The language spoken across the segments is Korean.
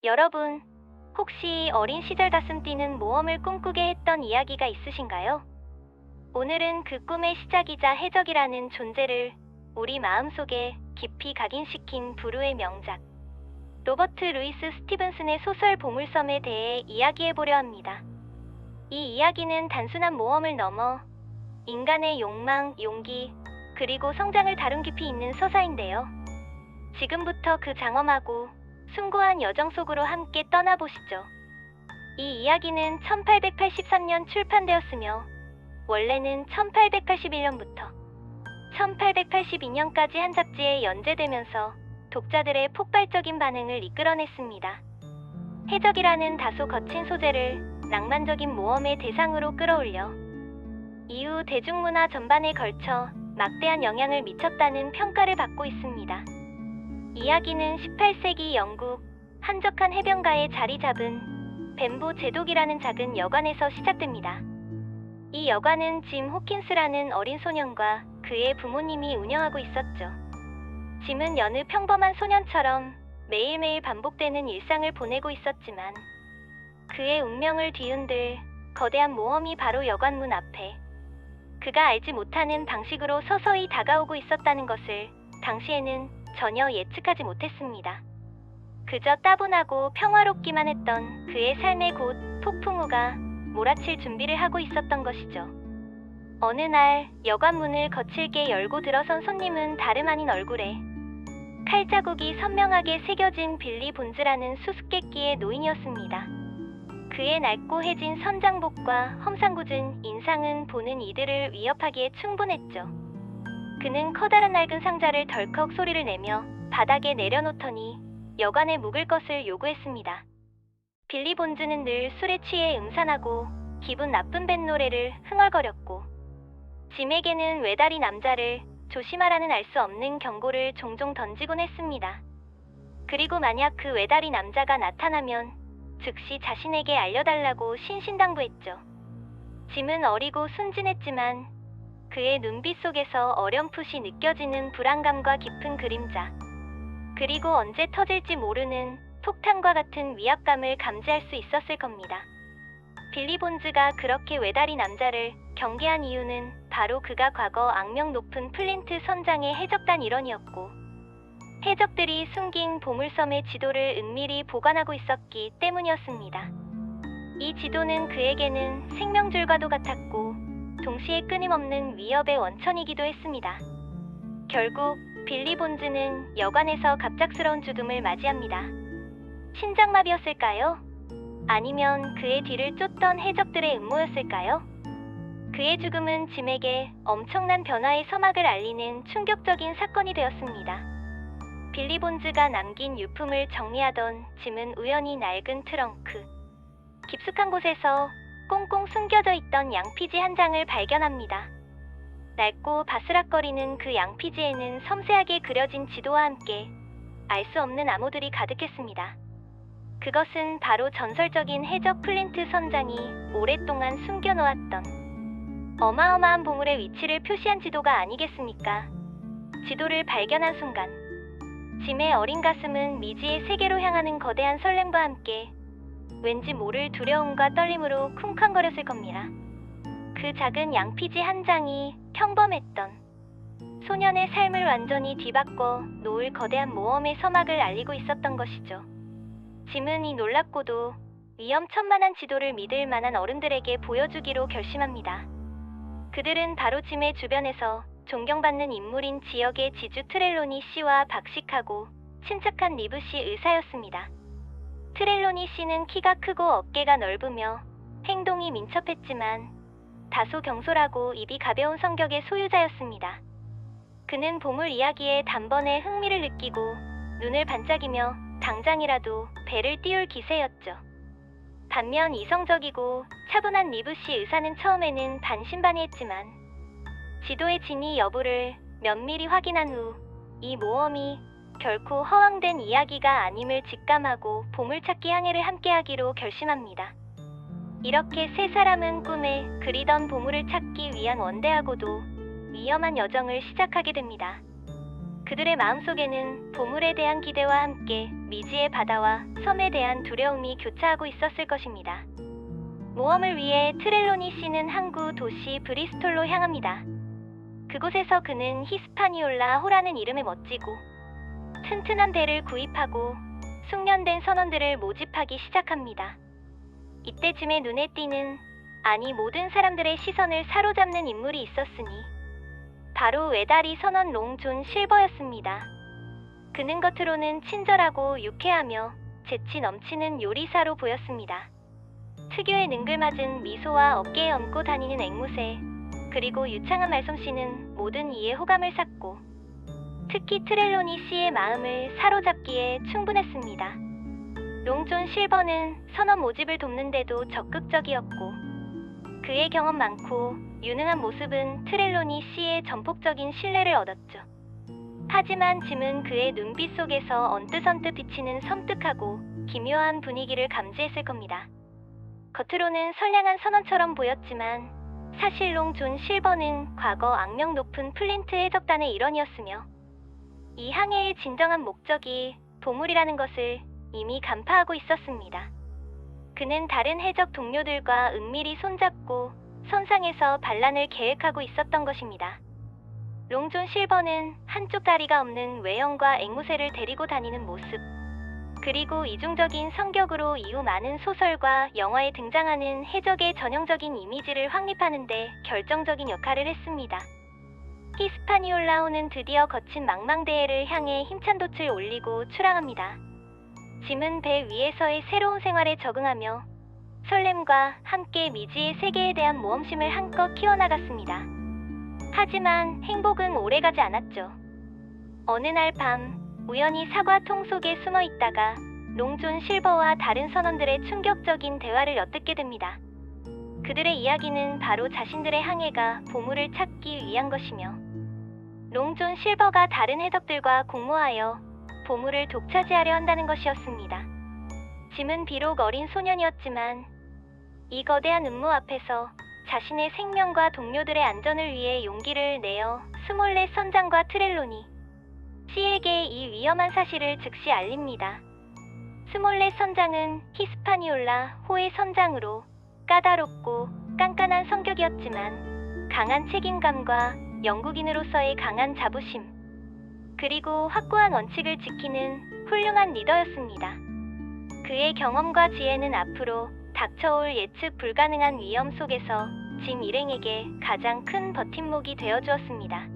여러분, 혹시 어린 시절 가슴 뛰는 모험을 꿈꾸게 했던 이야기가 있으신가요? 오늘은 그 꿈의 시작이자 해적이라는 존재를 우리 마음속에 깊이 각인시킨 불후의 명작, 로버트 루이스 스티븐슨의 소설 보물섬에 대해 이야기해보려 합니다. 이 이야기는 단순한 모험을 넘어 인간의 욕망, 용기, 그리고 성장을 다룬 깊이 있는 서사인데요. 지금부터 그 장엄하고 숭고한 여정 속으로 함께 떠나보시죠. 이 이야기는 1883년 출판되었으며 원래는 1881년부터 1882년까지 한 잡지에 연재되면서 독자들의 폭발적인 반응을 이끌어냈습니다. 해적이라는 다소 거친 소재를 낭만적인 모험의 대상으로 끌어올려 이후 대중문화 전반에 걸쳐 막대한 영향을 미쳤다는 평가를 받고 있습니다. 이야기는 18세기 영국 한적한 해변가에 자리 잡은 벤보 제독이라는 작은 여관에서 시작됩니다. 이 여관은 짐 호킨스라는 어린 소년과 그의 부모님이 운영하고 있었죠. 짐은 여느 평범한 소년처럼 매일매일 반복되는 일상을 보내고 있었지만 그의 운명을 뒤흔들 거대한 모험이 바로 여관 문 앞에 그가 알지 못하는 방식으로 서서히 다가오고 있었다는 것을 당시에는 전혀 예측하지 못했습니다. 그저 따분하고 평화롭기만 했던 그의 삶에 곧 폭풍우가 몰아칠 준비를 하고 있었던 것이죠. 어느 날 여관 문을 거칠게 열고 들어선 손님은 다름 아닌 얼굴에 칼자국이 선명하게 새겨진 빌리 본즈라는 수수께끼의 노인이었습니다. 그의 날고해진 선장복과 험상궂은 인상은 보는 이들을 위협하기에 충분했죠. 그는 커다란 낡은 상자를 덜컥 소리를 내며 바닥에 내려놓더니 여관에 묵을 것을 요구했습니다. 빌리 본즈는 늘 술에 취해 음산하고 기분 나쁜 뱃노래를 흥얼거렸고 짐에게는 외다리 남자를 조심하라는 알 수 없는 경고를 종종 던지곤 했습니다. 그리고 만약 그 외다리 남자가 나타나면 즉시 자신에게 알려달라고 신신당부했죠. 짐은 어리고 순진했지만 그의 눈빛 속에서 어렴풋이 느껴지는 불안감과 깊은 그림자, 그리고 언제 터질지 모르는 폭탄과 같은 위압감을 감지할 수 있었을 겁니다. 빌리 본즈가 그렇게 외다리 남자를 경계한 이유는 바로 그가 과거 악명 높은 플린트 선장의 해적단 일원이었고 해적들이 숨긴 보물섬의 지도를 은밀히 보관하고 있었기 때문이었습니다. 이 지도는 그에게는 생명줄과도 같았고 동시에 끊임없는 위협의 원천이기도 했습니다. 결국 빌리 본즈는 여관에서 갑작스러운 죽음을 맞이합니다. 심장마비였을까요? 아니면 그의 뒤를 쫓던 해적들의 음모였을까요? 그의 죽음은 짐에게 엄청난 변화의 서막을 알리는 충격적인 사건이 되었습니다. 빌리 본즈가 남긴 유품을 정리하던 짐은 우연히 낡은 트렁크, 깊숙한 곳에서 꽁꽁 숨겨져 있던 양피지 한 장을 발견합니다. 낡고 바스락거리는 그 양피지에는 섬세하게 그려진 지도와 함께 알 수 없는 암호들이 가득했습니다. 그것은 바로 전설적인 해적 플린트 선장이 오랫동안 숨겨놓았던 어마어마한 보물의 위치를 표시한 지도가 아니겠습니까? 지도를 발견한 순간 짐의 어린 가슴은 미지의 세계로 향하는 거대한 설렘과 함께 왠지 모를 두려움과 떨림으로 쿵쾅거렸을 겁니다. 그 작은 양피지 한 장이 평범했던 소년의 삶을 완전히 뒤바꿔 놓을 거대한 모험의 서막을 알리고 있었던 것이죠. 짐은 이 놀랍고도 위험천만한 지도를 믿을 만한 어른들에게 보여주기로 결심합니다. 그들은 바로 짐의 주변에서 존경받는 인물인 지역의 지주 트렐로니 씨와 박식하고 침착한 리브시 의사였습니다. 트렐로니 씨는 키가 크고 어깨가 넓으며 행동이 민첩했지만 다소 경솔하고 입이 가벼운 성격의 소유자였습니다. 그는 보물 이야기에 단번에 흥미를 느끼고 눈을 반짝이며 당장이라도 배를 띄울 기세였죠. 반면 이성적이고 차분한 리브시 의사는 처음에는 반신반의했지만 지도의 진위 여부를 면밀히 확인한 후 이 모험이 결코 허황된 이야기가 아님을 직감하고 보물찾기 항해를 함께하기로 결심합니다. 이렇게 세 사람은 꿈에 그리던 보물을 찾기 위한 원대하고도 위험한 여정을 시작하게 됩니다. 그들의 마음속에는 보물에 대한 기대와 함께 미지의 바다와 섬에 대한 두려움이 교차하고 있었을 것입니다. 모험을 위해 트렐로니 씨는 항구 도시 브리스톨로 향합니다. 그곳에서 그는 히스파니올라 호라는 이름의 멋지고 튼튼한 배를 구입하고 숙련된 선원들을 모집하기 시작합니다. 이때쯤에 눈에 띄는, 아니 모든 사람들의 시선을 사로잡는 인물이 있었으니 바로 외다리 선원 롱존 실버였습니다. 그는 겉으로는 친절하고 유쾌하며 재치 넘치는 요리사로 보였습니다. 특유의 능글맞은 미소와 어깨에 얹고 다니는 앵무새, 그리고 유창한 말솜씨는 모든 이의 호감을 샀고 특히 트렐로니 씨의 마음을 사로잡기에 충분했습니다. 롱존 실버는 선원 모집을 돕는데도 적극적이었고 그의 경험 많고 유능한 모습은 트렐로니 씨의 전폭적인 신뢰를 얻었죠. 하지만 짐은 그의 눈빛 속에서 언뜻언뜻 비치는 섬뜩하고 기묘한 분위기를 감지했을 겁니다. 겉으로는 선량한 선원처럼 보였지만 사실 롱존 실버는 과거 악명 높은 플린트 해적단의 일원이었으며 이 항해의 진정한 목적이 보물이라는 것을 이미 간파하고 있었습니다. 그는 다른 해적 동료들과 은밀히 손잡고 선상에서 반란을 계획하고 있었던 것입니다. 롱존 실버는 한쪽 다리가 없는 외형과 앵무새를 데리고 다니는 모습, 그리고 이중적인 성격으로 이후 많은 소설과 영화에 등장하는 해적의 전형적인 이미지를 확립하는 데 결정적인 역할을 했습니다. 히스파니올라호는 드디어 거친 망망대해를 향해 힘찬 돛을 올리고 출항합니다. 짐은 배 위에서의 새로운 생활에 적응하며 설렘과 함께 미지의 세계에 대한 모험심을 한껏 키워나갔습니다. 하지만 행복은 오래가지 않았죠. 어느 날 밤 우연히 사과통 속에 숨어 있다가 롱존 실버와 다른 선원들의 충격적인 대화를 엿듣게 됩니다. 그들의 이야기는 바로 자신들의 항해가 보물을 찾기 위한 것이며 롱존 실버가 다른 해적들과 공모하여 보물을 독차지하려 한다는 것이었습니다. 짐은 비록 어린 소년이었지만 이 거대한 음모 앞에서 자신의 생명과 동료들의 안전을 위해 용기를 내어 스몰렛 선장과 트렐로니 씨에게 이 위험한 사실을 즉시 알립니다. 스몰렛 선장은 히스파니올라 호의 선장으로 까다롭고 깐깐한 성격이었지만 강한 책임감과 영국인으로서의 강한 자부심, 그리고 확고한 원칙을 지키는 훌륭한 리더였습니다. 그의 경험과 지혜는 앞으로 닥쳐올 예측 불가능한 위험 속에서 짐 일행에게 가장 큰 버팀목이 되어주었습니다.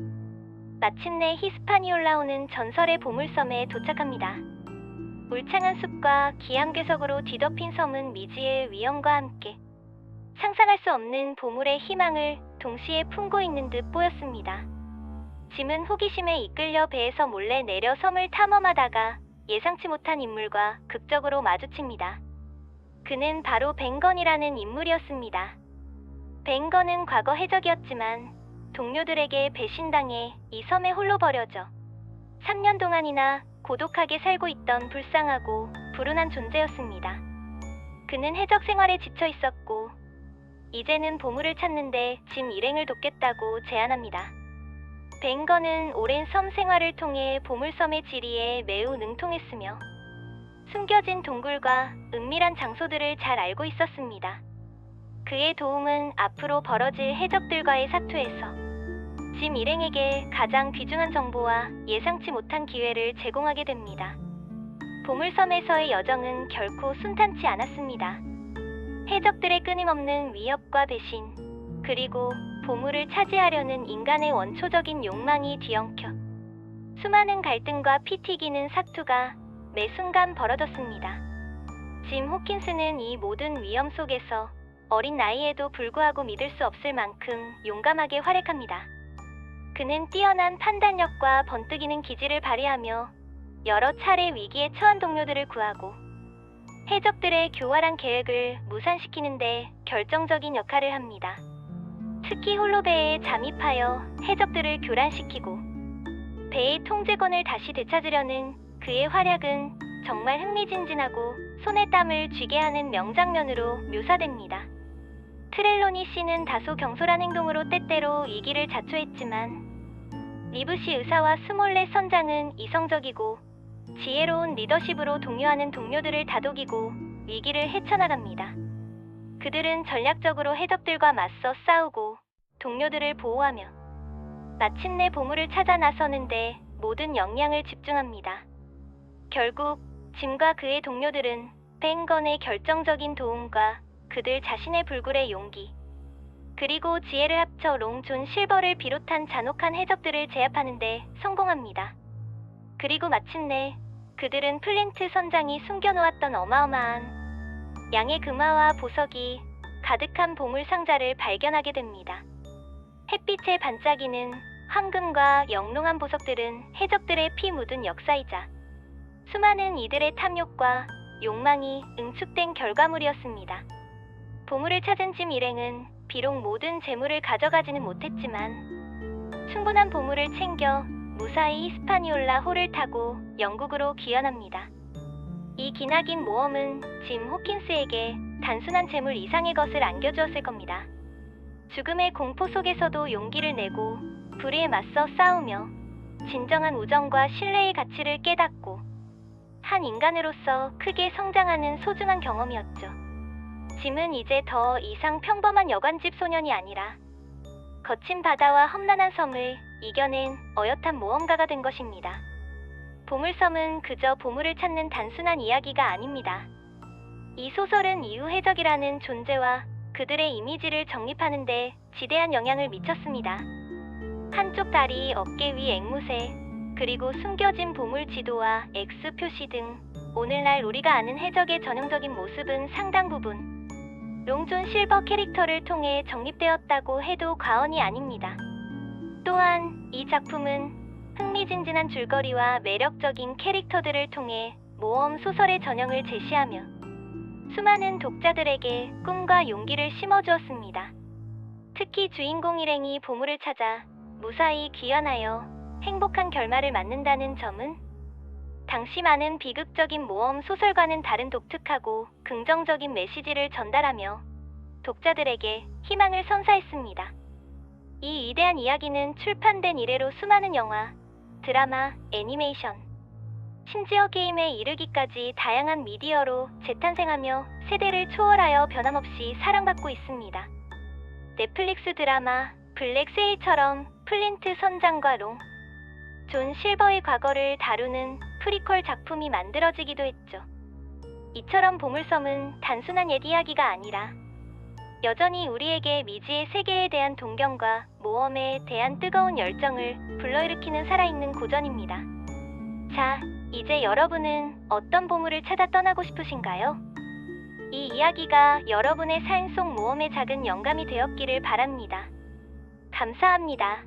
마침내 히스파니올라호는 전설의 보물섬에 도착합니다. 울창한 숲과 기암괴석으로 뒤덮인 섬은 미지의 위험과 함께 상상할 수 없는 보물의 희망을 동시에 품고 있는 듯 보였습니다. 짐은 호기심에 이끌려 배에서 몰래 내려 섬을 탐험하다가 예상치 못한 인물과 극적으로 마주칩니다. 그는 바로 뱅건이라는 인물이었습니다. 뱅건은 과거 해적이었지만 동료들에게 배신당해 이 섬에 홀로 버려져 3년 동안이나 고독하게 살고 있던 불쌍하고 불운한 존재였습니다. 그는 해적 생활에 지쳐 있었고 이제는 보물을 찾는데 짐 일행을 돕겠다고 제안합니다. 뱅건은 오랜 섬 생활을 통해 보물섬의 지리에 매우 능통했으며 숨겨진 동굴과 은밀한 장소들을 잘 알고 있었습니다. 그의 도움은 앞으로 벌어질 해적들과의 사투에서 짐 일행에게 가장 귀중한 정보와 예상치 못한 기회를 제공하게 됩니다. 보물섬에서의 여정은 결코 순탄치 않았습니다. 해적들의 끊임없는 위협과 배신, 그리고 보물을 차지하려는 인간의 원초적인 욕망이 뒤엉켜 수많은 갈등과 피 튀기는 사투가 매 순간 벌어졌습니다. 짐 호킨스는 이 모든 위험 속에서 어린 나이에도 불구하고 믿을 수 없을 만큼 용감하게 활약합니다. 그는 뛰어난 판단력과 번뜩이는 기지를 발휘하며 여러 차례 위기에 처한 동료들을 구하고 해적들의 교활한 계획을 무산시키는 데 결정적인 역할을 합니다. 특히 홀로 배에 잠입하여 해적들을 교란시키고 배의 통제권을 다시 되찾으려는 그의 활약은 정말 흥미진진하고 손에 땀을 쥐게 하는 명장면으로 묘사됩니다. 트렐로니 씨는 다소 경솔한 행동으로 때때로 위기를 자초했지만 리브시 의사와 스몰렛 선장은 이성적이고 지혜로운 리더십으로 동요하는 동료들을 다독이고 위기를 헤쳐나갑니다. 그들은 전략적으로 해적들과 맞서 싸우고 동료들을 보호하며 마침내 보물을 찾아 나서는데 모든 역량을 집중합니다. 결국 짐과 그의 동료들은 뱅건의 결정적인 도움과 그들 자신의 불굴의 용기, 그리고 지혜를 합쳐 롱존 실버를 비롯한 잔혹한 해적들을 제압하는 데 성공합니다. 그리고 마침내 그들은 플린트 선장이 숨겨놓았던 어마어마한 양의 금화와 보석이 가득한 보물 상자를 발견하게 됩니다. 햇빛에 반짝이는 황금과 영롱한 보석들은 해적들의 피 묻은 역사이자 수많은 이들의 탐욕과 욕망이 응축된 결과물이었습니다. 보물을 찾은 짐 일행은 비록 모든 재물을 가져가지는 못했지만 충분한 보물을 챙겨 무사히 히스파니올라 호를 타고 영국으로 귀환합니다. 이 기나긴 모험은 짐 호킨스에게 단순한 재물 이상의 것을 안겨주었을 겁니다. 죽음의 공포 속에서도 용기를 내고 불의에 맞서 싸우며 진정한 우정과 신뢰의 가치를 깨닫고 한 인간으로서 크게 성장하는 소중한 경험이었죠. 짐은 이제 더 이상 평범한 여관집 소년이 아니라 거친 바다와 험난한 섬을 이겨낸 어엿한 모험가가 된 것입니다. 보물섬은 그저 보물을 찾는 단순한 이야기가 아닙니다. 이 소설은 이후 해적이라는 존재와 그들의 이미지를 정립하는 데 지대한 영향을 미쳤습니다. 한쪽 다리, 어깨 위 앵무새, 그리고 숨겨진 보물 지도와 X 표시 등 오늘날 우리가 아는 해적의 전형적인 모습은 상당 부분 롱존 실버 캐릭터를 통해 정립되었다고 해도 과언이 아닙니다. 또한 이 작품은 흥미진진한 줄거리와 매력적인 캐릭터들을 통해 모험 소설의 전형을 제시하며 수많은 독자들에게 꿈과 용기를 심어주었습니다. 특히 주인공 일행이 보물을 찾아 무사히 귀환하여 행복한 결말을 맞는다는 점은 당시 많은 비극적인 모험 소설과는 다른 독특하고 긍정적인 메시지를 전달하며 독자들에게 희망을 선사했습니다. 이 위대한 이야기는 출판된 이래로 수많은 영화, 드라마, 애니메이션, 심지어 게임에 이르기까지 다양한 미디어로 재탄생하며 세대를 초월하여 변함없이 사랑받고 있습니다. 넷플릭스 드라마 블랙 세일처럼 플린트 선장과 존 실버의 과거를 다루는 프리퀄 작품이 만들어지기도 했죠. 이처럼 보물섬은 단순한 옛 이야기가 아니라 여전히 우리에게 미지의 세계에 대한 동경과 모험에 대한 뜨거운 열정을 불러일으키는 살아있는 고전입니다. 자, 이제 여러분은 어떤 보물을 찾아 떠나고 싶으신가요? 이 이야기가 여러분의 삶 속 모험의 작은 영감이 되었기를 바랍니다. 감사합니다.